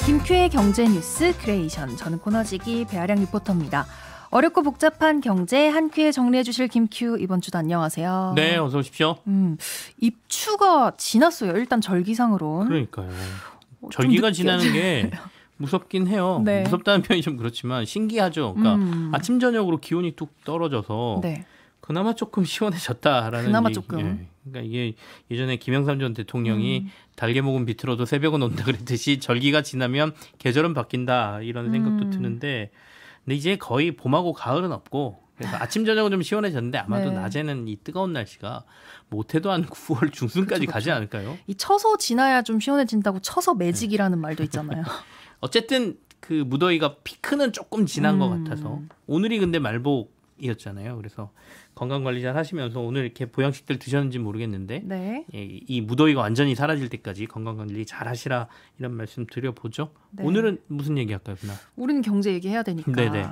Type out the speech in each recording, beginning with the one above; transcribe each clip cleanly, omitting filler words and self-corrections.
김큐의 경제뉴스 크리에이션. 저는 코너지기 배아량 리포터입니다. 어렵고 복잡한 경제 한 큐에 정리해 주실 김큐, 이번 주도 안녕하세요. 네, 어서 오십시오. 입추가 지났어요. 일단 절기상으론. 그러니까요. 절기가 지나는 게 무섭긴 해요. 네. 무섭다는 표현이 좀 그렇지만 신기하죠. 그러니까 아침 저녁으로 기온이 뚝 떨어져서 네. 그나마 조금 시원해졌다라는. 그나마 얘기. 조금. 예. 그러니까 이게 예전에 김영삼 전 대통령이 달게 먹은 비틀어도 새벽은 온다 그랬듯이 절기가 지나면 계절은 바뀐다 이런 생각도 드는데, 근데 이제 거의 봄하고 가을은 없고, 그래서 아침 저녁은 좀 시원해졌는데 아마도 네. 낮에는 이 뜨거운 날씨가 못해도 한 9월 중순까지 그쵸. 가지 않을까요? 이 처서 지나야 좀 시원해진다고 처서 매직이라는 말도 있잖아요. 어쨌든 그 무더위가 피크는 조금 지난 것 같아서, 오늘이 근데 말복이었잖아요. 그래서 건강 관리 잘 하시면서 오늘 이렇게 보양식들 드셨는지 모르겠는데 네. 이 무더위가 완전히 사라질 때까지 건강 관리 잘 하시라 이런 말씀 드려보죠. 네. 오늘은 무슨 얘기 할까요, 그날? 우리는 경제 얘기해야 되니까. 네네.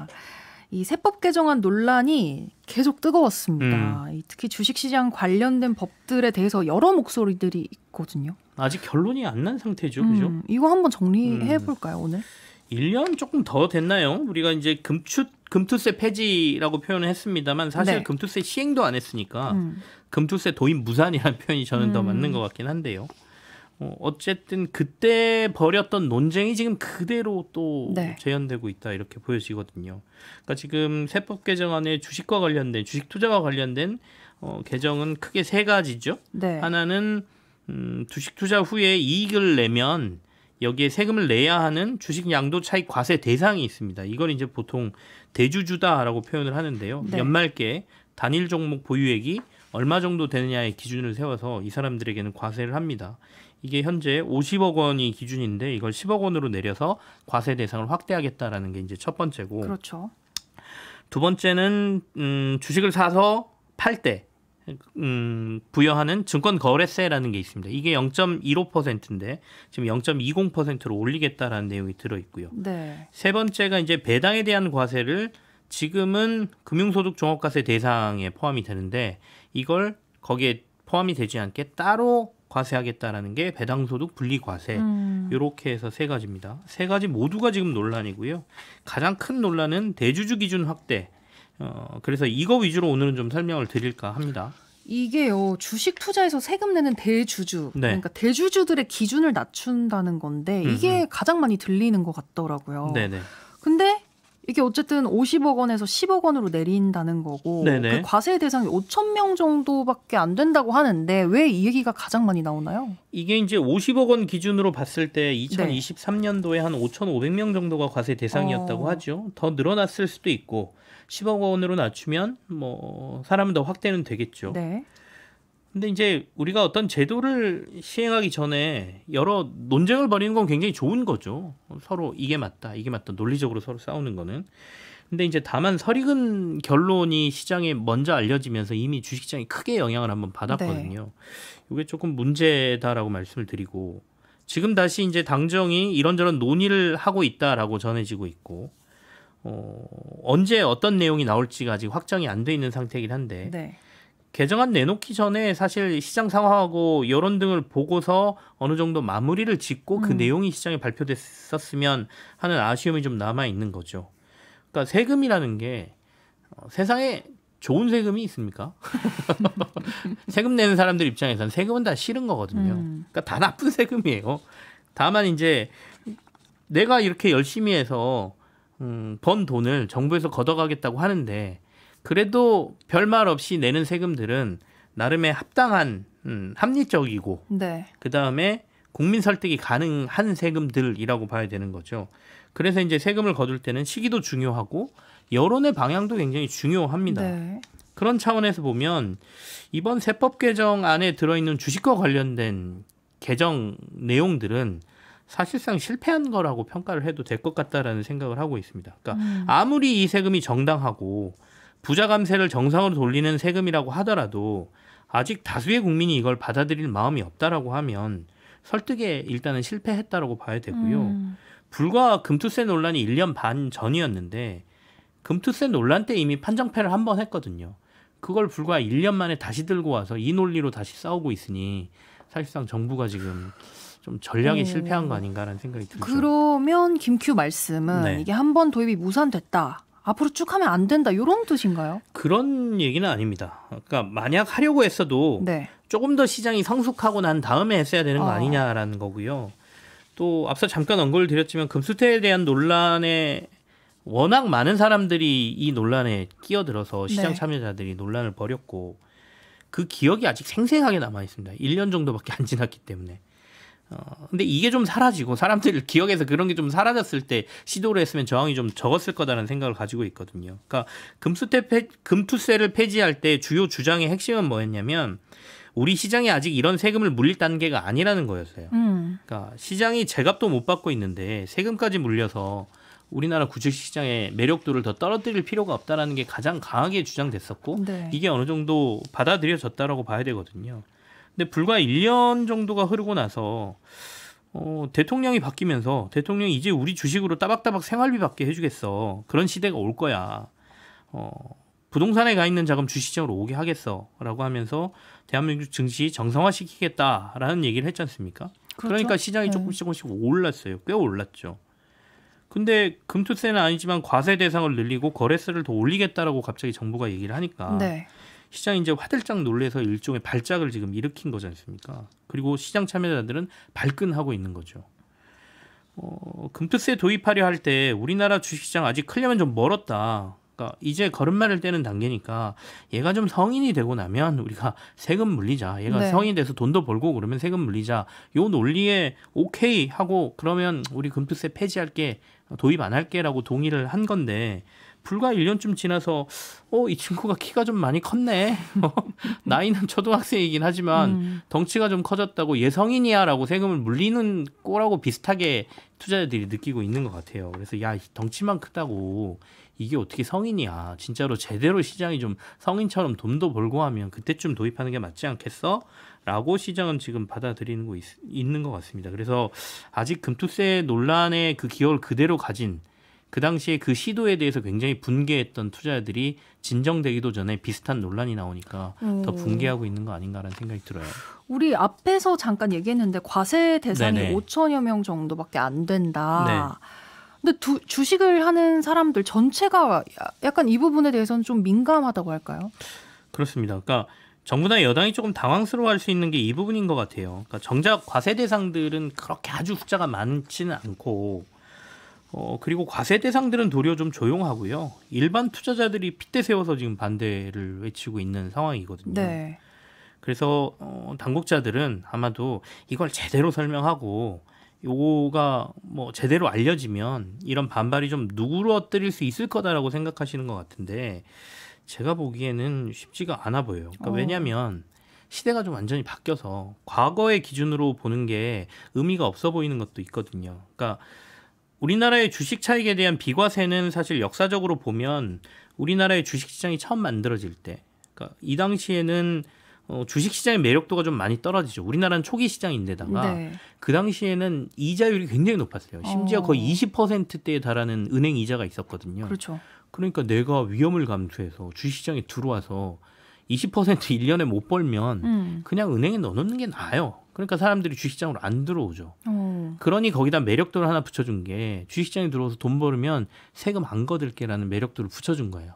이 세법 개정안 논란이 계속 뜨거웠습니다. 특히 주식시장 관련된 법들에 대해서 여러 목소리들이 있거든요. 아직 결론이 안 난 상태죠, 그죠? 이거 한번 정리해 볼까요, 오늘? 1년 조금 더 됐나요? 우리가 이제 금투세 폐지라고 표현을 했습니다만 사실 네. 금투세 시행도 안 했으니까 금투세 도입 무산이라는 표현이 저는 더 맞는 것 같긴 한데요. 어쨌든 그때 벌였던 논쟁이 지금 그대로 또 네. 재현되고 있다 이렇게 보여지거든요. 그러니까 지금 세법 개정안에 주식과 관련된, 주식 투자와 관련된 개정은 크게 세 가지죠. 네. 하나는 주식 투자 후에 이익을 내면 여기에 세금을 내야 하는 주식 양도 차익 과세 대상이 있습니다. 이걸 이제 보통 대주주다라고 표현을 하는데요. 네. 연말께 단일 종목 보유액이 얼마 정도 되느냐의 기준을 세워서 이 사람들에게는 과세를 합니다. 이게 현재 50억 원이 기준인데 이걸 10억 원으로 내려서 과세 대상을 확대하겠다라는 게 이제 첫 번째고, 그렇죠. 두 번째는 주식을 사서 팔 때 부여하는 증권거래세라는 게 있습니다. 이게 0.15%인데 지금 0.20%로 올리겠다라는 내용이 들어있고요. 네. 세 번째가 이제 배당에 대한 과세를 지금은 금융소득 종합과세 대상에 포함이 되는데 이걸 거기에 포함이 되지 않게 따로 과세하겠다라는 게 배당소득 분리과세. 이렇게 해서 세 가지입니다. 세 가지 모두가 지금 논란이고요. 가장 큰 논란은 대주주 기준 확대. 그래서 이거 위주로 오늘은 좀 설명을 드릴까 합니다. 이게요, 주식 투자에서 세금 내는 대주주, 네. 그러니까 대주주들의 기준을 낮춘다는 건데 이게 가장 많이 들리는 것 같더라고요. 네네. 근데 이게 어쨌든 50억 원에서 10억 원으로 내린다는 거고, 네네. 그 과세 대상이 5천 명 정도밖에 안 된다고 하는데 왜 이 얘기가 가장 많이 나오나요? 이게 이제 50억 원 기준으로 봤을 때 2023년도에 한 5,500명 정도가 과세 대상이었다고 하죠. 더 늘어났을 수도 있고 10억 원으로 낮추면 뭐 사람은 더 확대는 되겠죠. 네. 근데 이제 우리가 어떤 제도를 시행하기 전에 여러 논쟁을 벌이는 건 굉장히 좋은 거죠. 서로 이게 맞다, 이게 맞다, 논리적으로 서로 싸우는 거는. 근데 이제 다만 설익은 결론이 시장에 먼저 알려지면서 이미 주식시장이 크게 영향을 한번 받았거든요. 이게 조금 문제다라고 말씀을 드리고, 지금 다시 이제 당정이 이런저런 논의를 하고 있다라고 전해지고 있고, 언제 어떤 내용이 나올지가 아직 확정이 안 돼 있는 상태이긴 한데, 네. 개정안 내놓기 전에 사실 시장 상황하고 여론 등을 보고서 어느 정도 마무리를 짓고 그 내용이 시장에 발표됐었으면 하는 아쉬움이 좀 남아 있는 거죠. 그러니까 세금이라는 게 세상에 좋은 세금이 있습니까? 세금 내는 사람들 입장에서는 세금은 다 싫은 거거든요. 그러니까 다 나쁜 세금이에요. 다만 이제 내가 이렇게 열심히 해서 번 돈을 정부에서 걷어가겠다고 하는데, 그래도 별말 없이 내는 세금들은 나름의 합당한, 합리적이고, 네. 그 다음에 국민 설득이 가능한 세금들이라고 봐야 되는 거죠. 그래서 이제 세금을 거둘 때는 시기도 중요하고 여론의 방향도 굉장히 중요합니다. 네. 그런 차원에서 보면 이번 세법 개정 안에 들어있는 주식과 관련된 개정 내용들은 사실상 실패한 거라고 평가를 해도 될 것 같다라는 생각을 하고 있습니다. 그러니까 아무리 이 세금이 정당하고 부자 감세를 정상으로 돌리는 세금이라고 하더라도 아직 다수의 국민이 이걸 받아들일 마음이 없다라고 하면 설득에 일단은 실패했다라고 봐야 되고요. 불과 금투세 논란이 1년 반 전이었는데 금투세 논란 때 이미 판정패를 한 번 했거든요. 그걸 불과 1년 만에 다시 들고 와서 이 논리로 다시 싸우고 있으니 사실상 정부가 지금 좀 전략이 실패한 거 아닌가라는 생각이 들죠. 그러면 김큐 말씀은 네. 이게 한 번 도입이 무산됐다. 앞으로 쭉 하면 안 된다. 이런 뜻인가요? 그런 얘기는 아닙니다. 그러니까 만약 하려고 했어도 네. 조금 더 시장이 성숙하고 난 다음에 했어야 되는 거 아니냐라는 거고요. 또 앞서 잠깐 언급을 드렸지만 금수태에 대한 논란에 워낙 많은 사람들이 이 논란에 끼어들어서 시장 네. 참여자들이 논란을 벌였고 그 기억이 아직 생생하게 남아 있습니다. 1년 정도밖에 안 지났기 때문에. 근데 이게 좀 사라지고 사람들 기억에서 그런 게 좀 사라졌을 때 시도를 했으면 저항이 좀 적었을 거다라는 생각을 가지고 있거든요. 그러니까 금투세를 폐지할 때 주요 주장의 핵심은 뭐였냐면 우리 시장이 아직 이런 세금을 물릴 단계가 아니라는 거였어요. 그러니까 시장이 제값도 못 받고 있는데 세금까지 물려서 우리나라 주식시장의 매력도를 더 떨어뜨릴 필요가 없다는 게 가장 강하게 주장됐었고 네. 이게 어느 정도 받아들여졌다라고 봐야 되거든요. 근데 불과 1년 정도가 흐르고 나서 대통령이 바뀌면서 대통령이 이제 우리 주식으로 따박따박 생활비 받게 해주겠어. 그런 시대가 올 거야. 부동산에 가 있는 자금 주식시장으로 오게 하겠어. 라고 하면서 대한민국 증시 정상화시키겠다라는 얘기를 했지 않습니까? 그렇죠? 그러니까 시장이 조금씩 올랐어요. 꽤 올랐죠. 근데 금투세는 아니지만 과세 대상을 늘리고 거래세를 더 올리겠다라고 갑자기 정부가 얘기를 하니까 네. 시장이 이제 화들짝 놀래서 일종의 발작을 지금 일으킨 거지 않습니까? 그리고 시장 참여자들은 발끈하고 있는 거죠. 금투세 도입하려 할 때 우리나라 주식시장 아직 크려면 좀 멀었다. 그러니까 이제 걸음마를 떼는 단계니까 얘가 좀 성인이 되고 나면 우리가 세금 물리자. 얘가 네. 성인이 돼서 돈도 벌고 그러면 세금 물리자. 요 논리에 오케이 하고 그러면 우리 금투세 폐지할게. 도입 안 할게라고 동의를 한 건데 불과 1년쯤 지나서 이 친구가 키가 좀 많이 컸네. 나이는 초등학생이긴 하지만 덩치가 좀 커졌다고 얘 성인이야라고 세금을 물리는 거라고 비슷하게 투자자들이 느끼고 있는 것 같아요. 그래서 야, 덩치만 크다고 이게 어떻게 성인이야. 진짜로 제대로 시장이 좀 성인처럼 돈도 벌고 하면 그때쯤 도입하는 게 맞지 않겠어? 라고 시장은 지금 받아들이는 있는 것 같습니다. 그래서 아직 금투세 논란의 그 기억을 그대로 가진 그 당시에 그 시도에 대해서 굉장히 분개했던 투자자들이 진정되기도 전에 비슷한 논란이 나오니까 더 분개하고 있는 거 아닌가라는 생각이 들어요. 우리 앞에서 잠깐 얘기했는데 과세 대상이 네네. 5천여 명 정도밖에 안 된다. 네. 근데 주식을 하는 사람들 전체가 약간 이 부분에 대해서는 좀 민감하다고 할까요? 그렇습니다. 그러니까 정부나 여당이 조금 당황스러워할 수 있는 게 이 부분인 것 같아요. 그러니까 정작 과세 대상들은 그렇게 아주 숫자가 많지는 않고 그리고 과세 대상들은 도리어 좀 조용하고요. 일반 투자자들이 핏대 세워서 지금 반대를 외치고 있는 상황이거든요. 네. 그래서 당국자들은 아마도 이걸 제대로 설명하고 요거가 뭐 제대로 알려지면 이런 반발이 좀 누그러뜨릴 수 있을 거다라고 생각하시는 것 같은데 제가 보기에는 쉽지가 않아 보여요. 그러니까 왜냐하면 시대가 좀 완전히 바뀌어서 과거의 기준으로 보는 게 의미가 없어 보이는 것도 있거든요. 그러니까 우리나라의 주식 차익에 대한 비과세는 사실 역사적으로 보면 우리나라의 주식시장이 처음 만들어질 때, 그러니까 이 당시에는 주식시장의 매력도가 좀 많이 떨어지죠. 우리나라는 초기 시장인데다가 네. 그 당시에는 이자율이 굉장히 높았어요. 심지어 거의 20%대에 달하는 은행 이자가 있었거든요. 그렇죠. 그러니까 내가 위험을 감수해서 주식시장에 들어와서 20% 1년에 못 벌면 그냥 은행에 넣어놓는 게 나아요. 그러니까 사람들이 주식시장으로 안 들어오죠. 그러니 거기다 매력도를 하나 붙여준 게 주식시장에 들어와서 돈 벌으면 세금 안 거둘게라는 매력도를 붙여준 거예요.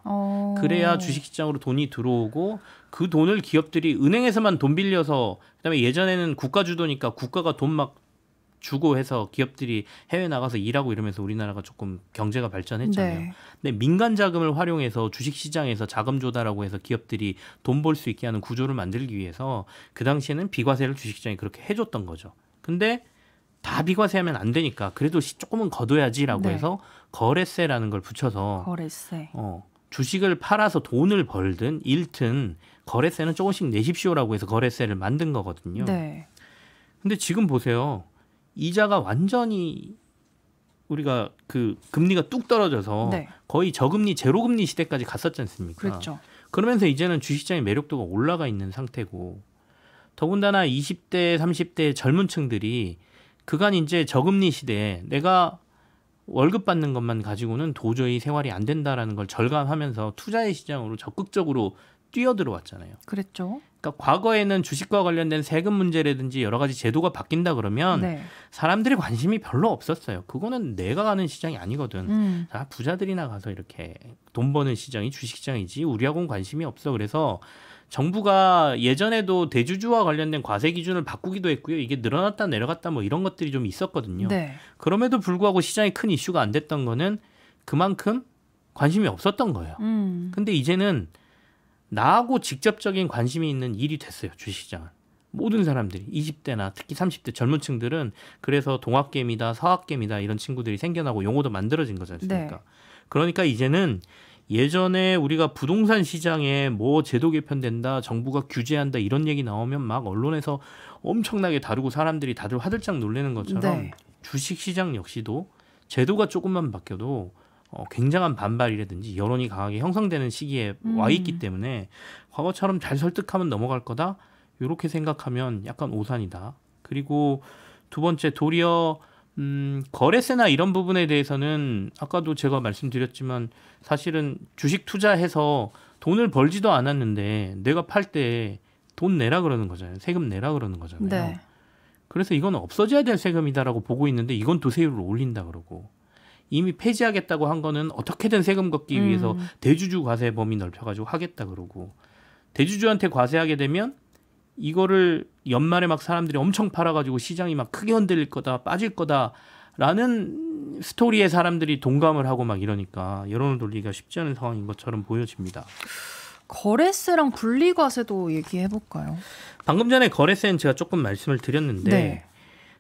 그래야 주식시장으로 돈이 들어오고 그 돈을 기업들이 은행에서만 돈 빌려서 그다음에 예전에는 국가 주도니까 국가가 돈 막 주고 해서 기업들이 해외 나가서 일하고 이러면서 우리나라가 조금 경제가 발전했잖아요. 네. 근데 민간 자금을 활용해서 주식시장에서 자금 조달하고 해서 기업들이 돈 벌 수 있게 하는 구조를 만들기 위해서 그 당시에는 비과세를 주식시장에 그렇게 해줬던 거죠. 근데 다 비과세하면 안 되니까 그래도 조금은 거둬야지라고 네. 해서 거래세라는 걸 붙여서 거래세. 주식을 팔아서 돈을 벌든 잃든 거래세는 조금씩 내십시오라고 해서 거래세를 만든 거거든요. 네. 근데 지금 보세요. 이자가 완전히 우리가 그 금리가 뚝 떨어져서 네. 거의 저금리 제로금리 시대까지 갔었지 않습니까? 그렇죠. 그러면서 이제는 주식시장의 매력도가 올라가 있는 상태고 더군다나 20대 30대 젊은 층들이 그간 이제 저금리 시대에 내가 월급 받는 것만 가지고는 도저히 생활이 안 된다라는 걸 절감하면서 투자의 시장으로 적극적으로 뛰어들어왔잖아요. 그랬죠. 그러니까 과거에는 주식과 관련된 세금 문제라든지 여러 가지 제도가 바뀐다 그러면 네. 사람들이 관심이 별로 없었어요. 그거는 내가 가는 시장이 아니거든. 다 부자들이나 가서 이렇게 돈 버는 시장이 주식시장이지 우리하고는 관심이 없어. 그래서 정부가 예전에도 대주주와 관련된 과세 기준을 바꾸기도 했고요. 이게 늘어났다 내려갔다 뭐 이런 것들이 좀 있었거든요. 네. 그럼에도 불구하고 시장이 큰 이슈가 안 됐던 거는 그만큼 관심이 없었던 거예요. 근데 이제는 나하고 직접적인 관심이 있는 일이 됐어요. 주식시장은. 모든 사람들이 20대나 특히 30대 젊은 층들은 그래서 동학개미다 서학개미다 이런 친구들이 생겨나고 용어도 만들어진 거지 않습니까? 네. 그러니까 이제는 예전에 우리가 부동산 시장에 뭐 제도 개편된다 정부가 규제한다 이런 얘기 나오면 막 언론에서 엄청나게 다루고 사람들이 다들 화들짝 놀라는 것처럼 네. 주식시장 역시도 제도가 조금만 바뀌어도 굉장한 반발이라든지 여론이 강하게 형성되는 시기에 와 있기 때문에 과거처럼 잘 설득하면 넘어갈 거다 이렇게 생각하면 약간 오산이다. 그리고 두 번째 도리어 거래세나 이런 부분에 대해서는 아까도 제가 말씀드렸지만 사실은 주식 투자해서 돈을 벌지도 않았는데 내가 팔 때 돈 내라 그러는 거잖아요. 세금 내라 그러는 거잖아요. 네. 그래서 이건 없어져야 될 세금이다라고 보고 있는데 이건 또 세율을 올린다 그러고 이미 폐지하겠다고 한 거는 어떻게든 세금 걷기 위해서 대주주 과세 범위 넓혀가지고 하겠다 그러고 대주주한테 과세하게 되면 이거를 연말에 막 사람들이 엄청 팔아가지고 시장이 막 크게 흔들릴 거다 빠질 거다라는 스토리에 사람들이 동감을 하고 막 이러니까 여론을 돌리기가 쉽지 않은 상황인 것처럼 보여집니다. 거래세랑 분리과세도 얘기해 볼까요? 방금 전에 거래세는 제가 조금 말씀을 드렸는데 네.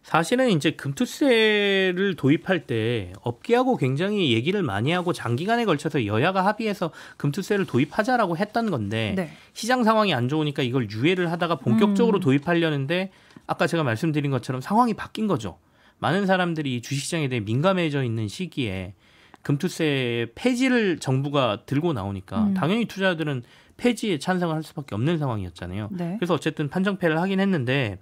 사실은 이제 금투세를 도입할 때 업계하고 굉장히 얘기를 많이 하고 장기간에 걸쳐서 여야가 합의해서 금투세를 도입하자라고 했던 건데 네. 시장 상황이 안 좋으니까 이걸 유예를 하다가 본격적으로 도입하려는데 아까 제가 말씀드린 것처럼 상황이 바뀐 거죠. 많은 사람들이 주식시장에 대해 민감해져 있는 시기에 금투세 폐지를 정부가 들고 나오니까 당연히 투자자들은 폐지에 찬성을 할 수밖에 없는 상황이었잖아요. 네. 그래서 어쨌든 판정패를 하긴 했는데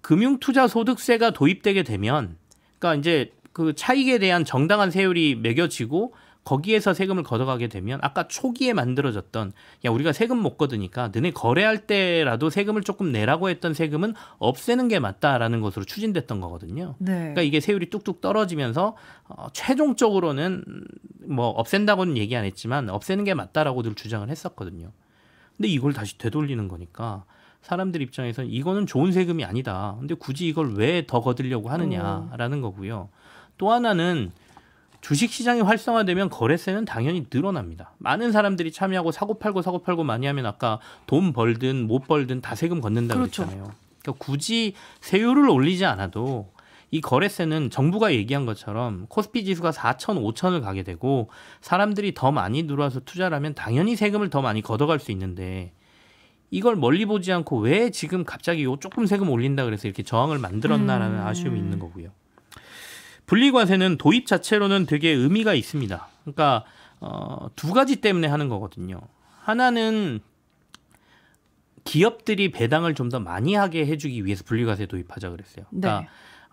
금융투자소득세가 도입되게 되면 그러니까 이제 그 차익에 대한 정당한 세율이 매겨지고 거기에서 세금을 걷어가게 되면 아까 초기에 만들어졌던 야 우리가 세금 못 걷으니까 너네 거래할 때라도 세금을 조금 내라고 했던 세금은 없애는 게 맞다라는 것으로 추진됐던 거거든요. 네. 그러니까 이게 세율이 뚝뚝 떨어지면서 최종적으로는 뭐 없앤다고는 얘기 안 했지만 없애는 게 맞다라고 늘 주장을 했었거든요. 근데 이걸 다시 되돌리는 거니까 사람들 입장에서는 이거는 좋은 세금이 아니다. 근데 굳이 이걸 왜 더 거두려고 하느냐라는 거고요. 또 하나는 주식시장이 활성화되면 거래세는 당연히 늘어납니다. 많은 사람들이 참여하고 사고팔고 많이 하면 아까 돈 벌든 못 벌든 다 세금 걷는다고 그렇죠. 그랬잖아요. 그러니까 굳이 세율을 올리지 않아도 이 거래세는 정부가 얘기한 것처럼 코스피 지수가 4천, 5천을 가게 되고 사람들이 더 많이 들어와서 투자를 하면 당연히 세금을 더 많이 걷어갈 수 있는데 이걸 멀리 보지 않고 왜 지금 갑자기 요 조금 세금 올린다 그래서 이렇게 저항을 만들었나라는 아쉬움이 있는 거고요. 분리과세는 도입 자체로는 되게 의미가 있습니다. 그러니까 두 가지 때문에 하는 거거든요. 하나는 기업들이 배당을 좀 더 많이 하게 해주기 위해서 분리과세 도입하자 그랬어요. 그러니까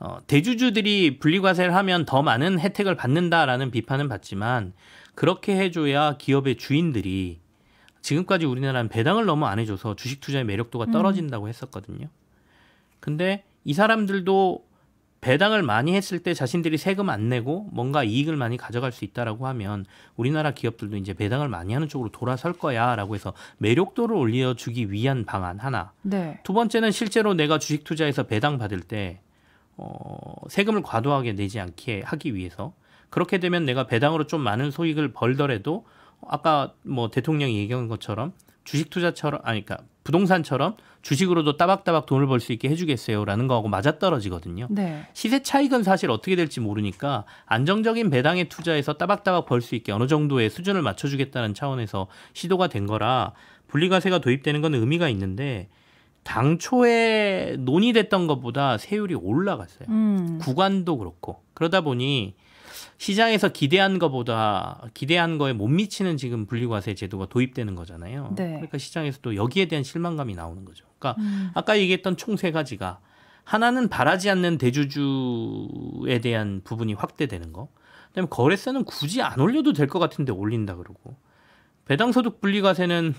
네. 대주주들이 분리과세를 하면 더 많은 혜택을 받는다라는 비판은 받지만 그렇게 해줘야 기업의 주인들이 지금까지 우리나라는 배당을 너무 안 해줘서 주식 투자의 매력도가 떨어진다고 했었거든요. 근데 이 사람들도 배당을 많이 했을 때 자신들이 세금 안 내고 뭔가 이익을 많이 가져갈 수 있다라고 하면 우리나라 기업들도 이제 배당을 많이 하는 쪽으로 돌아설 거야라고 해서 매력도를 올려주기 위한 방안 하나. 네. 두 번째는 실제로 내가 주식 투자해서 배당 받을 때 세금을 과도하게 내지 않게 하기 위해서 그렇게 되면 내가 배당으로 좀 많은 소익을 벌더라도 아까 뭐 대통령이 얘기한 것처럼 주식 투자처럼 그러니까 부동산처럼 주식으로도 따박따박 돈을 벌 수 있게 해주겠어요라는 거하고 맞아떨어지거든요. 네. 시세 차익은 사실 어떻게 될지 모르니까 안정적인 배당에 투자해서 따박따박 벌 수 있게 어느 정도의 수준을 맞춰주겠다는 차원에서 시도가 된 거라 분리과세가 도입되는 건 의미가 있는데 당초에 논의됐던 것보다 세율이 올라갔어요. 구간도 그렇고 그러다 보니 시장에서 기대한 거에 못 미치는 지금 분리과세 제도가 도입되는 거잖아요. 네. 그러니까 시장에서도 여기에 대한 실망감이 나오는 거죠. 그러니까 아까 얘기했던 총 세 가지가 하나는 바라지 않는 대주주에 대한 부분이 확대되는 거. 그다음에 거래세는 굳이 안 올려도 될 것 같은데 올린다 그러고 배당소득 분리과세는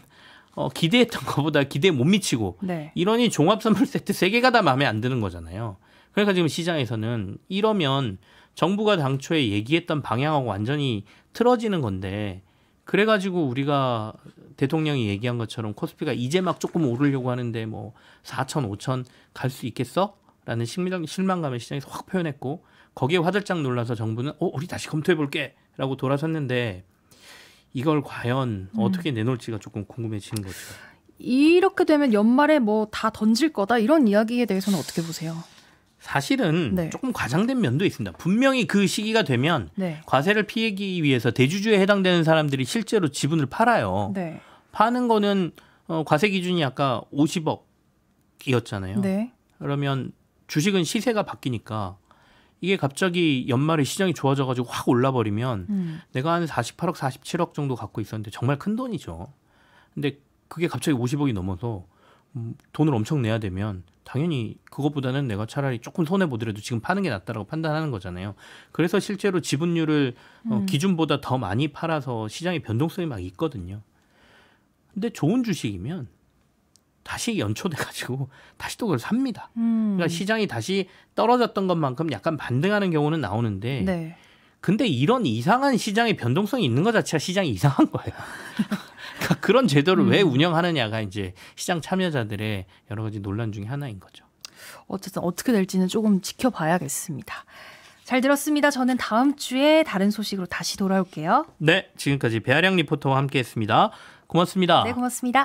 기대했던 것보다 기대에 못 미치고 네. 이러니 종합 선물 세트 3개가 다 마음에 안 드는 거잖아요. 그러니까 지금 시장에서는 이러면 정부가 당초에 얘기했던 방향하고 완전히 틀어지는 건데 그래가지고 우리가 대통령이 얘기한 것처럼 코스피가 이제 막 조금 오르려고 하는데 뭐 4천, 5천 갈 수 있겠어? 라는 실망감을 시장에서 확 표현했고 거기에 화들짝 놀라서 정부는 우리 다시 검토해볼게 라고 돌아섰는데 이걸 과연 어떻게 내놓을지가 조금 궁금해지는 거죠. 이렇게 되면 연말에 뭐 다 던질 거다 이런 이야기에 대해서는 어떻게 보세요? 사실은 네. 조금 과장된 면도 있습니다. 분명히 그 시기가 되면 네. 과세를 피하기 위해서 대주주에 해당되는 사람들이 실제로 지분을 팔아요. 네. 파는 거는 과세 기준이 아까 50억이었잖아요. 네. 그러면 주식은 시세가 바뀌니까 이게 갑자기 연말에 시장이 좋아져가지고 확 올라버리면 내가 한 48억, 47억 정도 갖고 있었는데 정말 큰 돈이죠. 근데 그게 갑자기 50억이 넘어서 돈을 엄청 내야 되면 당연히 그것보다는 내가 차라리 조금 손해보더라도 지금 파는 게 낫다라고 판단하는 거잖아요. 그래서 실제로 지분율을 기준보다 더 많이 팔아서 시장의 변동성이 막 있거든요. 근데 좋은 주식이면 다시 연초돼가지고 다시 또 그걸 삽니다. 그러니까 시장이 다시 떨어졌던 것만큼 약간 반등하는 경우는 나오는데 네. 근데 이런 이상한 시장의 변동성이 있는 것 자체가 시장이 이상한 거예요. 그러니까 그런 제도를 왜 운영하느냐가 이제 시장 참여자들의 여러 가지 논란 중에 하나인 거죠. 어쨌든 어떻게 될지는 조금 지켜봐야겠습니다. 잘 들었습니다. 저는 다음 주에 다른 소식으로 다시 돌아올게요. 네, 지금까지 배아량 리포터와 함께했습니다. 고맙습니다. 네, 고맙습니다.